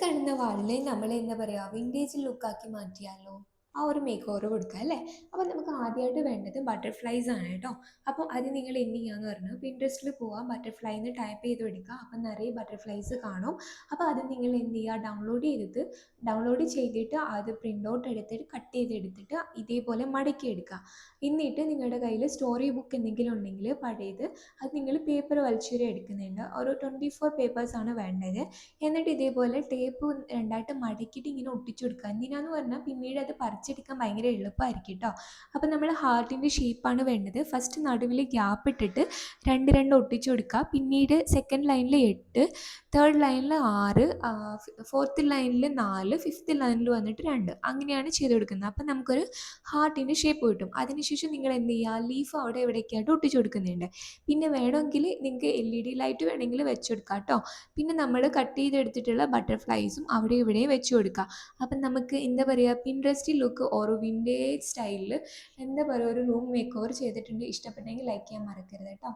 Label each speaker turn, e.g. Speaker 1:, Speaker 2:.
Speaker 1: കാണുന്ന വാളിനെ നമ്മൾ എന്താ പറയുക വിൻറ്റേജ് ലുക്കാക്കി മാറ്റിയാലോ? ആ ഒരു മേക്ക് ഓവർ കൊടുക്കുക അല്ലേ? അപ്പോൾ നമുക്ക് ആദ്യമായിട്ട് വേണ്ടത് ബട്ടർഫ്ലൈസ് ആണ് കേട്ടോ. അപ്പോൾ അത് നിങ്ങൾ എന്ത് ചെയ്യാന്ന് പറഞ്ഞാൽ പിൻട്രസ്റ്റിൽ പോവാം, ബട്ടർഫ്ലൈ എന്ന് ടൈപ്പ് ചെയ്ത് എടുക്കുക. അപ്പം നിറയെ ബട്ടർഫ്ലൈസ് കാണും. അപ്പോൾ അത് നിങ്ങൾ എന്ത് ചെയ്യുക, ഡൗൺലോഡ് ചെയ്തിട്ട് അത് പ്രിൻ്റ് ഔട്ട് എടുത്തിട്ട് കട്ട് ചെയ്തെടുത്തിട്ട് ഇതേപോലെ മടക്കി എടുക്കുക. എന്നിട്ട് നിങ്ങളുടെ കയ്യിൽ സ്റ്റോറി ബുക്ക് എന്തെങ്കിലും ഉണ്ടെങ്കിൽ പഴയത്, അത് നിങ്ങൾ പേപ്പർ വലിച്ചൂരി എടുക്കുന്നുണ്ട്. ഒരു 24 പേപ്പേഴ്സാണ് വേണ്ടത്. എന്നിട്ട് ഇതേപോലെ ടേപ്പ് രണ്ടായിട്ട് മടക്കിയിട്ട് ഇങ്ങനെ ഒട്ടിച്ചു കൊടുക്കുക. എന്തിനാന്ന് പറഞ്ഞാൽ പിന്നീട് അത് പറിച്ചെടുക്കാൻ ഭയങ്കര എളുപ്പമായിരിക്കും കേട്ടോ. അപ്പോൾ നമ്മൾ ഹാർട്ടിൻ്റെ ഷേപ്പാണ് വേണ്ടത്. ഫസ്റ്റ് നടുവിൽ ഗ്യാപ്പ് ഇട്ടിട്ട് രണ്ട് രണ്ട് ഒട്ടിച്ചു കൊടുക്കുക. പിന്നീട് സെക്കൻഡ് ലൈനിൽ 8, തേർഡ് ലൈനിൽ 6, ഫോർത്ത് ലൈനിൽ 4, ഫിഫ്ത്ത് ലൈനിൽ വന്നിട്ട് 2, അങ്ങനെയാണ് ചെയ്ത് കൊടുക്കുന്നത്. അപ്പം നമുക്കൊരു ഹാർട്ടിൻ്റെ ഷേപ്പ് കിട്ടും. അതിനുശേഷം നിങ്ങൾ എന്ത് ചെയ്യുക, ലീഫ് അവിടെ എവിടെയൊക്കെ ആയിട്ട് ഒട്ടിച്ചു കൊടുക്കുന്നുണ്ട്. പിന്നെ വേണമെങ്കിൽ നിങ്ങൾക്ക് LED ലൈറ്റ് വേണമെങ്കിൽ വെച്ചെടുക്കാം കേട്ടോ. പിന്നെ നമ്മൾ കട്ട് ചെയ്തെടുത്തിട്ടുള്ള ബട്ടർഫ്ലൈസും അവിടെ ഇവിടെയും വെച്ച് കൊടുക്കുക. അപ്പം നമുക്ക് എന്താ പറയുക, പിൻട്രസ്റ്റി ലുക്ക് ഒരു വിൻറ്റേജ് സ്റ്റൈലിൽ എന്താ പറയുക ഒരു റൂം മേക്ക് ഓവർ ചെയ്തിട്ടുണ്ട്. ഇഷ്ടപ്പെട്ടെങ്കിൽ ലൈക്ക് ചെയ്യാൻ മറക്കരുത് കേട്ടോ.